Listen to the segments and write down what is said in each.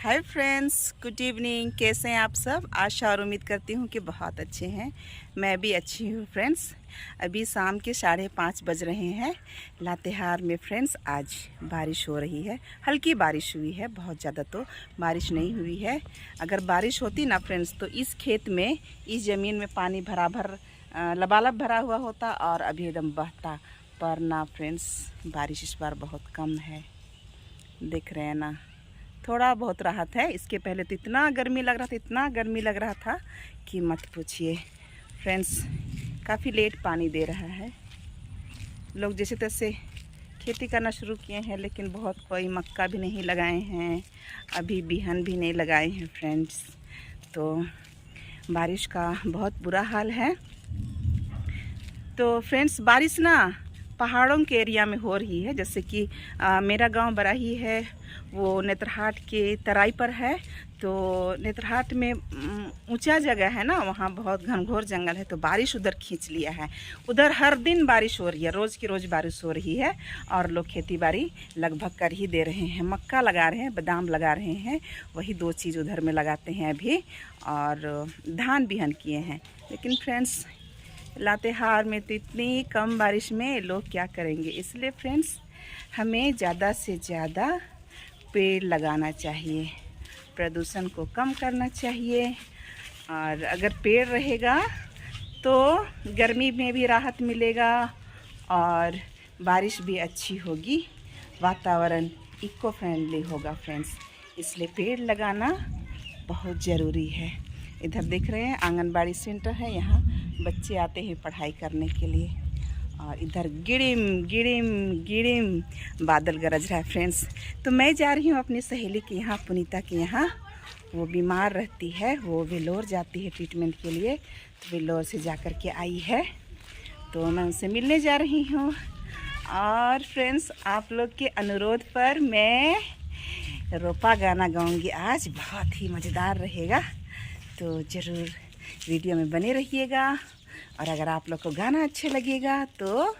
Hi friends, good evening. कैसे हैं आप सब? आशा और उम्मीद करती हूँ कि बहुत अच्छे हैं। मैं भी अच्छी हूँ फ्रेंड्स। अभी शाम के 5:30 बज रहे हैं। लातेहार में फ्रेंड्स आज बारिश हो रही है। हल्की बारिश हुई है, बहुत ज़्यादा तो बारिश नहीं हुई है। अगर बारिश होती ना फ्रेंड्स तो इस खेत में, इस ज़मीन में पानी लबालब भरा हुआ होता और अभी एकदम बहता। पर ना फ्रेंड्स, बारिश इस बार बहुत कम है। देख रहे हैं ना, थोड़ा बहुत राहत है। इसके पहले तो इतना गर्मी लग रहा था, इतना गर्मी लग रहा था कि मत पूछिए फ्रेंड्स। काफ़ी लेट पानी दे रहा है। लोग जैसे तैसे खेती करना शुरू किए हैं, लेकिन बहुत कोई मक्का भी नहीं लगाए हैं, अभी बिहन भी नहीं लगाए हैं फ्रेंड्स। तो बारिश का बहुत बुरा हाल है। तो फ्रेंड्स, बारिश ना पहाड़ों के एरिया में हो रही है। जैसे कि मेरा गांव बराही है, वो नेत्रहाट के तराई पर है। तो नेत्रहाट में ऊंचा जगह है ना, वहाँ बहुत घनघोर जंगल है। तो बारिश उधर खींच लिया है। उधर हर दिन बारिश हो रही है, रोज़ की रोज़ बारिश हो रही है। और लोग खेती बाड़ी लगभग कर ही दे रहे हैं। मक्का लगा रहे हैं, बादाम लगा रहे हैं, वही दो चीज़ उधर में लगाते हैं अभी। और धान बिहन किए हैं। लेकिन फ्रेंड्स, लातेहार में तो इतनी कम बारिश में लोग क्या करेंगे। इसलिए फ्रेंड्स, हमें ज़्यादा से ज़्यादा पेड़ लगाना चाहिए, प्रदूषण को कम करना चाहिए। और अगर पेड़ रहेगा तो गर्मी में भी राहत मिलेगा और बारिश भी अच्छी होगी, वातावरण इको फ्रेंडली होगा फ्रेंड्स। इसलिए पेड़ लगाना बहुत ज़रूरी है। इधर देख रहे हैं आंगनबाड़ी सेंटर है, यहाँ बच्चे आते हैं पढ़ाई करने के लिए। और इधर गिड़िम गिड़िम गिड़िम बादल गरज रहा है फ्रेंड्स। तो मैं जा रही हूँ अपनी सहेली के यहाँ, पुनीता के यहाँ। वो बीमार रहती है, वो वेलोर जाती है ट्रीटमेंट के लिए। तो वेलोर से जा कर के आई है, तो मैं उनसे मिलने जा रही हूँ। और फ्रेंड्स, आप लोग के अनुरोध पर मैं रोपा गाना गाऊंगी आज, बहुत ही मज़ेदार रहेगा। तो ज़रूर वीडियो में बने रहिएगा। और अगर आप लोग को गाना अच्छा लगेगा तो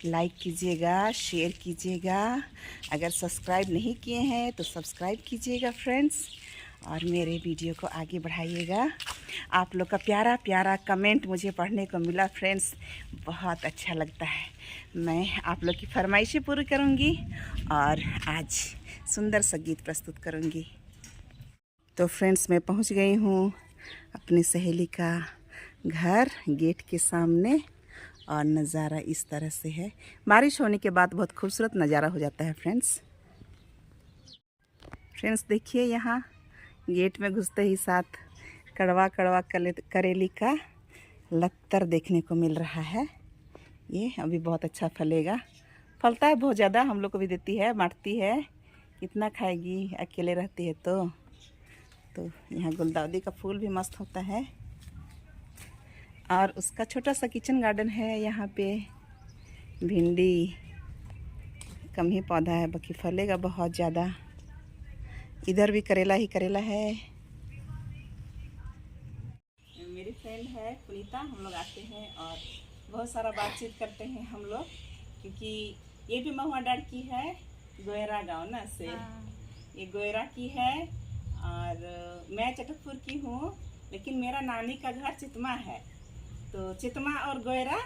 लाइक कीजिएगा, शेयर कीजिएगा। अगर सब्सक्राइब नहीं किए हैं तो सब्सक्राइब कीजिएगा फ्रेंड्स, और मेरे वीडियो को आगे बढ़ाइएगा। आप लोग का प्यारा प्यारा कमेंट मुझे पढ़ने को मिला फ्रेंड्स, बहुत अच्छा लगता है। मैं आप लोग की फरमाइशें पूरी करूँगी और आज सुंदर सा गीत प्रस्तुत करूँगी। तो फ्रेंड्स, मैं पहुँच गई हूँ अपनी सहेली का घर, गेट के सामने। और नज़ारा इस तरह से है। बारिश होने के बाद बहुत खूबसूरत नज़ारा हो जाता है फ्रेंड्स। देखिए, यहाँ गेट में घुसते ही साथ कड़वा कड़वा करेली का लत्तर देखने को मिल रहा है। ये अभी बहुत अच्छा फलेगा, फलता है बहुत ज़्यादा, हम लोग को भी देती है, बांटती है। कितना खाएगी, अकेले रहती है तो यहाँ गुलदाउदी का फूल भी मस्त होता है। और उसका छोटा सा किचन गार्डन है। यहाँ पे भिंडी कम ही पौधा है, बाकी फलेगा बहुत ज़्यादा। इधर भी करेला ही करेला है। मेरी फ्रेंड है पुनीता, हम लोग आते हैं और बहुत सारा बातचीत करते हैं हम लोग, क्योंकि ये भी महुआडांड की है, गोयरा गांव ना से। ये गोयरा की है और मैं चटकपुर की हूँ, लेकिन मेरा नानी का घर चितमा है। तो चितमा और गोयरा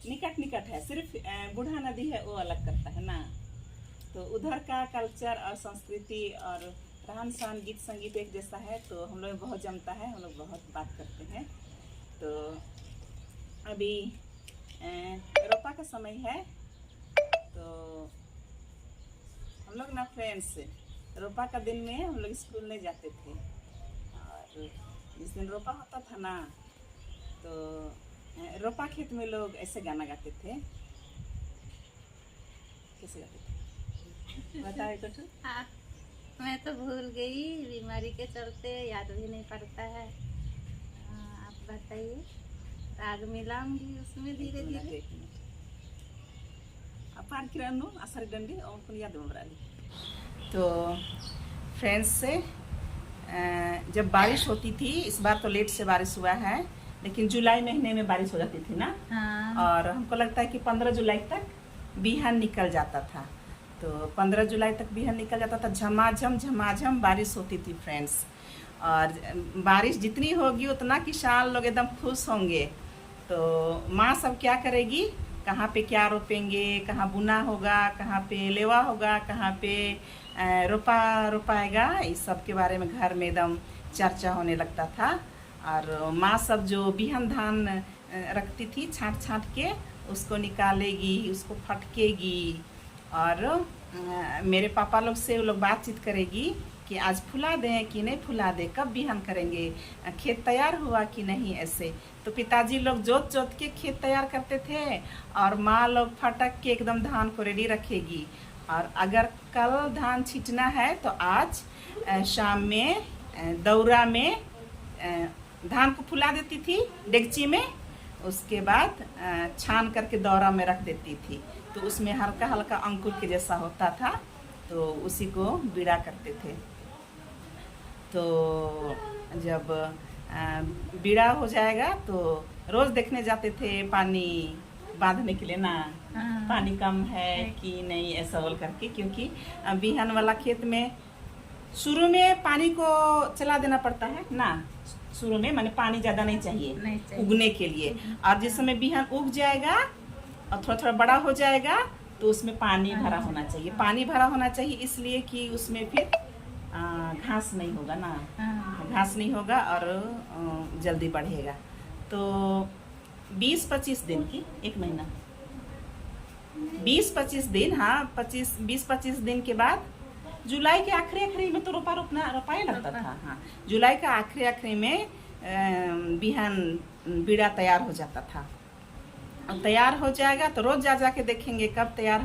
निकट निकट है, सिर्फ बूढ़ा नदी है वो अलग करता है ना। तो उधर का कल्चर और संस्कृति और रहन सहन, गीत संगीत एक जैसा है। तो हम लोग बहुत जमता है, हम लोग बहुत बात करते हैं। तो अभी रोपा का समय है, तो हम लोग ना फ्रेंड्स रोपा का दिन में हम लोग स्कूल नहीं जाते थे। और जिस दिन रोपा होता था ना, तो रोपा खेत में लोग ऐसे गाना गाते थे। कैसे गाते थे बताओ कुछ? हाँ, मैं तो भूल गई, बीमारी के चलते याद भी नहीं पड़ता है। आप बताइए, राग मिलाऊंगी उसमें धीरे धीरे। तो फ्रेंड्स से जब बारिश होती थी, इस बार तो लेट से बारिश हुआ है, लेकिन जुलाई महीने में बारिश हो जाती थी ना। हाँ। और हमको लगता है कि 15 जुलाई तक बिहान निकल जाता था। तो 15 जुलाई तक बिहन निकल जाता था। झमाझम बारिश होती थी फ्रेंड्स, और बारिश जितनी होगी उतना किसान लोग एकदम खुश होंगे। तो माँ सब क्या करेगी, कहाँ पे क्या रोपेंगे, कहाँ बुना होगा, कहाँ पे लेवा होगा, कहाँ पे रोपाएगा, इस सब के बारे में घर में एकदम चर्चा होने लगता था। और माँ सब जो बिहन धान रखती थी छाँट के उसको निकालेगी, उसको फटकेगी, और मेरे पापा लोग से वो लोग बातचीत करेगी कि आज फुला दें कि नहीं फुला दें, कब बिहन करेंगे, खेत तैयार हुआ कि नहीं। ऐसे तो पिताजी लोग जोत के खेत तैयार करते थे, और माँ लोग फटक के एकदम धान को रेडी रखेगी। और अगर कल धान छींटना है तो आज शाम में दौरा में धान को फुला देती थी डेगची में, उसके बाद छान करके दौरा में रख देती थी। तो उसमें हल्का हल्का अंकुर के जैसा होता था, तो उसी को बीड़ा करते थे। तो जब बीड़ा हो जाएगा तो रोज देखने जाते थे पानी बांधने के लिए ना, पानी कम है कि नहीं ऐसा बोल करके, क्योंकि बिहन वाला खेत में शुरू में पानी को चला देना पड़ता है ना। शुरू में माने पानी ज़्यादा नहीं चाहिए उगने के लिए, और जिस समय बिहन उग जाएगा और थोड़ा थोड़ा बड़ा हो जाएगा तो उसमें पानी भरा होना चाहिए। पानी भरा होना चाहिए इसलिए कि उसमें फिर घास नहीं होगा ना, घास नहीं होगा और जल्दी बढ़ेगा। तो 20-25 दिन की, एक महीना 20-25 दिन, हाँ 20-25 दिन के बाद जुलाई के आखिरी में तो रोपाई लगता था। हाँ, जुलाई का आखिरी में बिहन बीड़ा तैयार हो जाता था। और तैयार हो जाएगा तो रोज जा के देखेंगे कब तैयार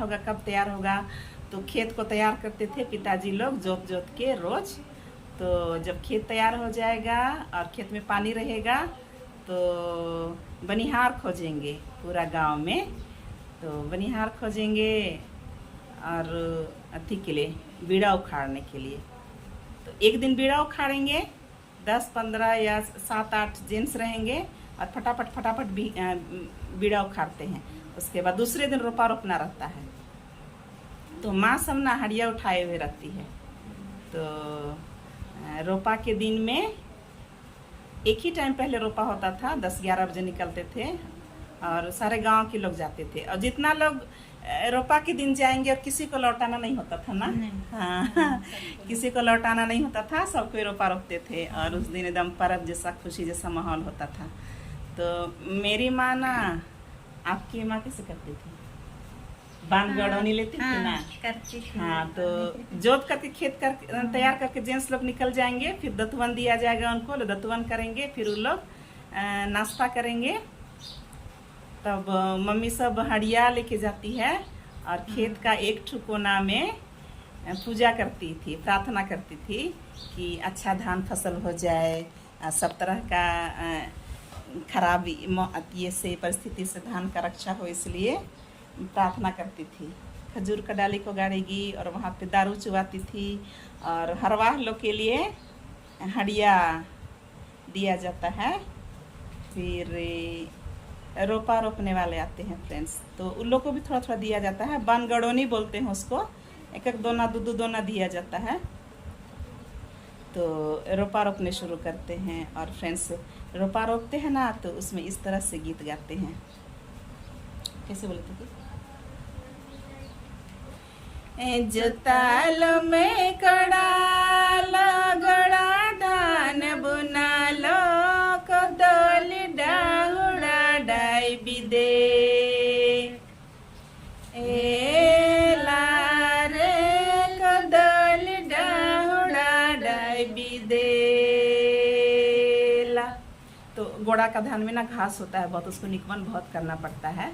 होगा। तो खेत को तैयार करते थे पिताजी लोग जोत के रोज। तो जब खेत तैयार हो जाएगा और खेत में पानी रहेगा तो बनिहार खोजेंगे पूरा गांव में। तो बनिहार खोजेंगे और अथी के लिए बीड़ा उखाड़ने के लिए। तो एक दिन बीड़ा उखाड़ेंगे, 10-15 या 7-8 जेंट्स रहेंगे और फटाफट बीड़ा उखाड़ते हैं। उसके बाद दूसरे दिन रोपना रहता है। तो माँ सब ना हड़िया उठाए हुए रहती है। तो रोपा के दिन में एक ही टाइम पहले रोपा होता था, 10-11 बजे निकलते थे और सारे गांव के लोग जाते थे। और जितना लोग रोपा के दिन जाएंगे और किसी को लौटाना नहीं होता था ना, हाँ किसी को लौटाना नहीं होता था, सबको रोपा रोपते थे। और उस दिन एकदम पर्व जैसा, खुशी जैसा माहौल होता था। तो मेरी माँ ना, आपकी माँ कैसे करती थी, बांध गड़ौनी लेती थी ना, करती थी। हाँ तो जोत करके खेत तैयार करके जेंट्स लोग निकल जाएंगे, फिर दतवन दिया जाएगा उनको, दतवन करेंगे, फिर वो लोग नाश्ता करेंगे। तब मम्मी सब हड़िया लेके जाती है और खेत का एक ठुकोना में पूजा करती थी, प्रार्थना करती थी कि अच्छा धान फसल हो जाए, सब तरह का खराब ये से परिस्थिति से धान का रक्षा हो, इसलिए प्रार्थना करती थी। खजूर का डाली को गाड़ेगी और वहाँ पे दारू चुवाती थी। और हरवाह लोग के लिए हड़िया दिया जाता है। फिर रोपा रोपने वाले आते हैं फ्रेंड्स, तो उन लोग को भी थोड़ा थोड़ा दिया जाता है। बान गड़ौनी बोलते हैं उसको, एक दोना दो दोना दिया जाता है। तो रोपा रोपने शुरू करते हैं। और फ्रेंड्स रोपा रोपते हैं ना तो उसमें इस तरह से गीत गाते हैं, कैसे बोलते थे, जोताल में कड़ाल गड़ा धान बुनालो कदल डाहुड़ा डाई बिदे ए लारे कदल डाहुड़ा डाई बिदे ला। तो गोड़ा का धान में ना घास होता है बहुत, उसको निकमन बहुत करना पड़ता है।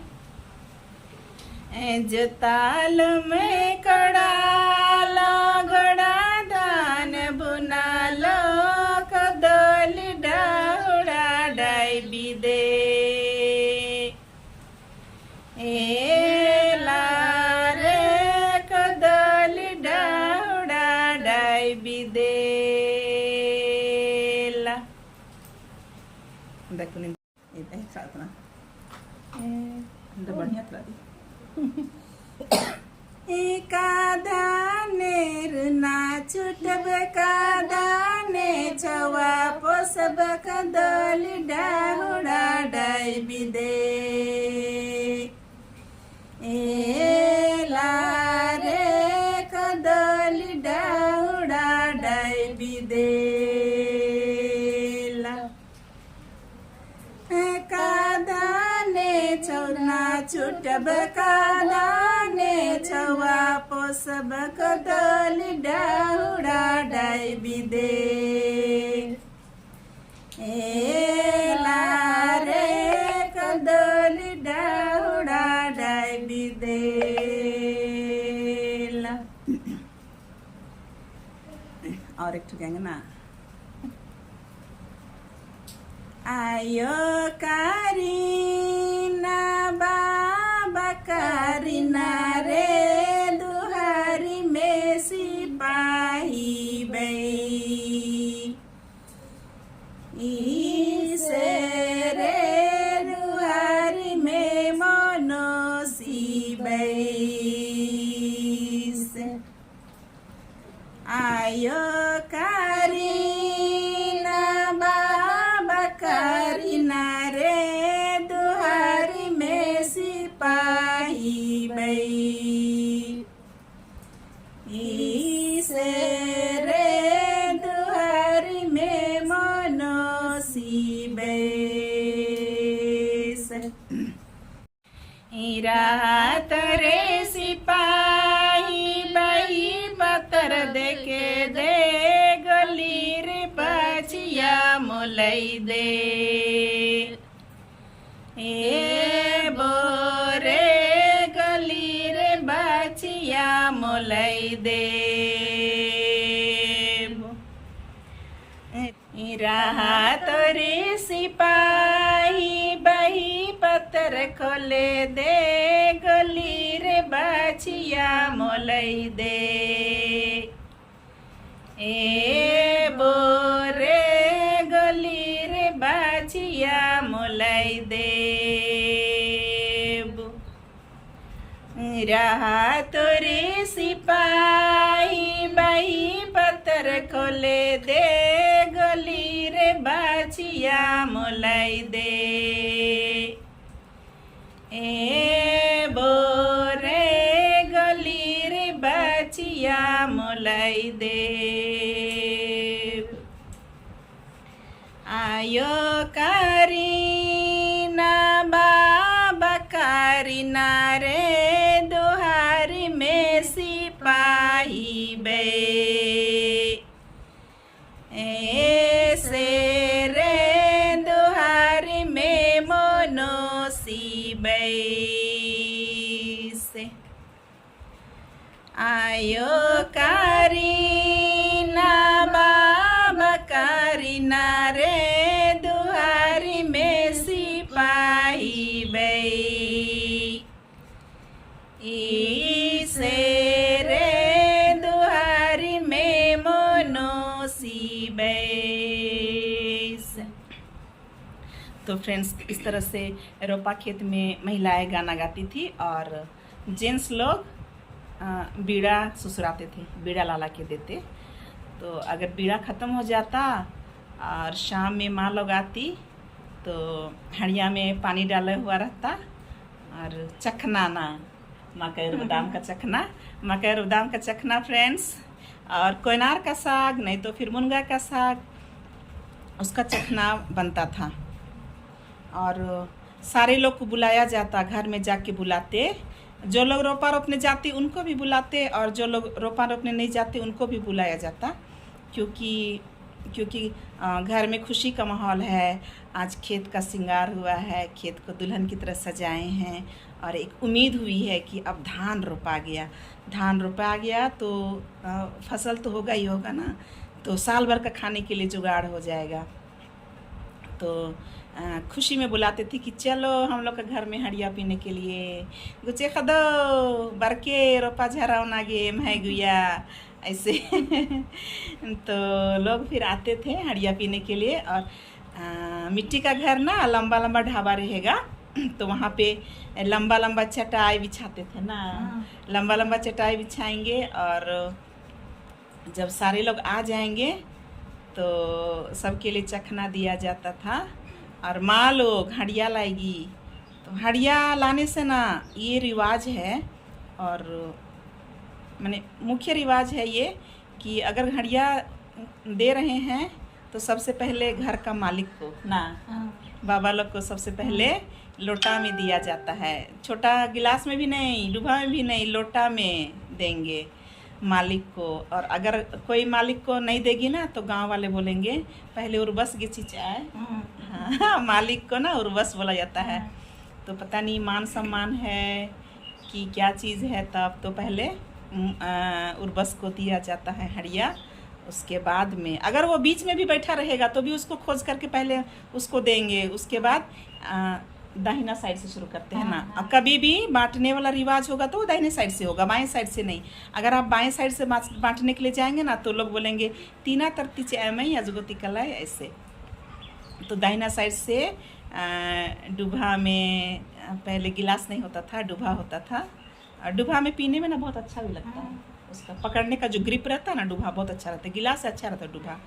जोताल में कड़ाला गड़ा धान बुनालो कदल डाहुड़ा डाई बिदे ए लारे कदल डाहुड़ा डाई बिदे ला। देखो नहीं बढ़िया था। कादाने रुना छुटब कादाने छवा पोसब कदल डाहुड़ा डाई बिदे ए लारे कदल डाहुड़ा डाई बिदे कादाने छौना छुटब कादाने छवा पोसब कदल डाहुड़ा डाई बिदे ए लारे कदल डाहुड़ा डाई बिदे। और एक ठुकेंगे ना। आयो कारीना बाबा कारीना रे दुहारी में सिपाही बई इसे रे दुहारी में मनोसी बई आयो कारीना बाबा कारीना रे दुहारी में सिपाही बई इसे रे दुहारी में मनोसी बैस रात रे सिपाही बई पतर देके दे गली रे बचिया मोलई दे ए बोरे गली रे बचिया मोलई दे राहत रे सिपाही बही पतर खोले दे गली रे बचिया मोलई दे ए बोरे गली रे बचिया मोलई दे राहत रे सिपाही बही पतर खोले दे गली रे बचिया मोलई दे ए बोरे गली रे बचिया मोलई दे आयो कारीना बाबा कारीना रे दुहारी में सिपाही बे ऐसे रे दुहारी में मनोसी बैसे आयो कारीना बाबा कारीना रे दुहारी में सिपाही बई इसे रे दुहारी में मनोसी बैस। तो फ्रेंड्स, इस तरह से रोपा खेत में महिलाएं गाना गाती थी और जेंट्स लोग बीड़ा सुसुराते थे, बीड़ा लाला के देते। तो अगर बीड़ा ख़त्म हो जाता और शाम में माँ लोग आती तो हड़िया में पानी डाला हुआ रहता और चखना ना मकई बादाम का चखना, मकई बादाम का चखना फ्रेंड्स, और कोयनार का साग नहीं तो फिर मुनगा का साग, उसका चखना बनता था। और सारे लोग को बुलाया जाता, घर में जाके बुलाते, जो लोग रोपा रोपने जाते उनको भी बुलाते और जो लोग रोपा रोपने नहीं जाते उनको भी बुलाया जाता, क्योंकि घर में खुशी का माहौल है। आज खेत का श्रृंगार हुआ है, खेत को दुल्हन की तरह सजाए हैं और एक उम्मीद हुई है कि अब धान रोपा गया, धान रोपा गया तो फसल तो होगा ही होगा ना, तो साल भर का खाने के लिए जुगाड़ हो जाएगा। तो खुशी में बुलाते थे कि चलो हम लोग के घर में हड़िया पीने के लिए, गुचे खदो बरके रोपा झराव नागे मैं गुया ऐसे तो लोग फिर आते थे हड़िया पीने के लिए। और मिट्टी का घर ना, लंबा लंबा ढाबा रहेगा तो वहाँ पे लंबा लंबा चटाई बिछाते थे ना, हाँ। लंबा लंबा चटाई बिछाएंगे और जब सारे लोग आ जाएंगे तो सबके लिए चखना दिया जाता था। और माँ लोग हड़िया लाएगी, तो हड़िया लाने से ना ये रिवाज है, और माने मुख्य रिवाज है ये कि अगर हड़िया दे रहे हैं तो सबसे पहले घर का मालिक को ना, हाँ। बाबा लोग को सबसे पहले लोटा में दिया जाता है। छोटा गिलास में भी नहीं, डूबा में भी नहीं, लोटा में देंगे मालिक को। और अगर कोई मालिक को नहीं देगी ना तो गांव वाले बोलेंगे पहले उर्वस गिची चाय। हाँ, मालिक को ना उर्वस बोला जाता है। तो पता नहीं मान सम्मान है कि क्या चीज़ है, तब तो पहले उर्वस को दिया जाता है हड़िया। उसके बाद में अगर वो बीच में भी बैठा रहेगा तो भी उसको खोज करके पहले उसको देंगे। उसके बाद दाहिना साइड से शुरू करते हैं ना। अब कभी भी बांटने वाला रिवाज होगा तो वो दाहिने साइड से होगा, बाएं साइड से नहीं। अगर आप बाएं साइड से बांटने के लिए जाएंगे ना तो लोग बोलेंगे तीना तरती चैमई अजगोती कलाई, ऐसे। तो दाहिना साइड से डूबा में पहले गिलास नहीं होता था, डूबा होता था। और डूबा में पीने में ना बहुत अच्छा भी लगता है, उसका पकड़ने का जो ग्रिप रहता है ना, डूबा बहुत अच्छा रहता है, गिलास से अच्छा रहता है डूबा।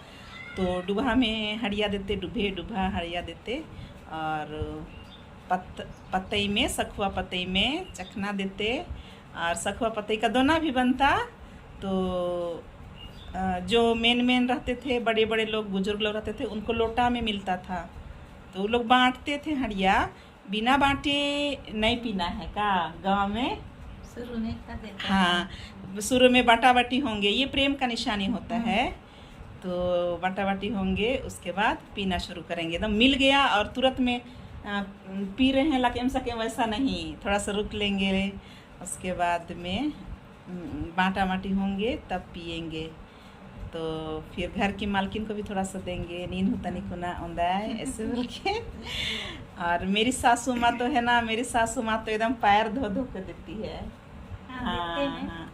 तो डूबा में हड़िया देते, डूबा हड़िया देते। और पतई में, सखुआ पतई में चखना देते। और सखुआ पतई का दोना भी बनता। तो जो मेन रहते थे, बड़े बड़े लोग, बुजुर्ग लोग रहते थे, उनको लोटा में मिलता था। तो वो लोग बांटते थे हड़िया। बिना बांटे नहीं पीना है का गाँव में शुरू में का देता। हाँ, शुरू में बाटा बाटी होंगे, ये प्रेम का निशानी होता है। तो बाटा बाटी होंगे, उसके बाद पीना शुरू करेंगे। एकदम मिल गया और तुरंत में पी रहे हैं लकेम सके, वैसा नहीं, थोड़ा सा रुक लेंगे। उसके बाद में बाटा बाटी होंगे तब पिएंगे। तो फिर घर की मालकिन को भी थोड़ा सा देंगे, नींद होता नहीं खुना औंदा है, ऐसे बोल के। और मेरी सासू माँ तो है ना, मेरी सासू माँ तो एकदम पैर धो धो के देती है। हाँ, देते हैं। हाँ,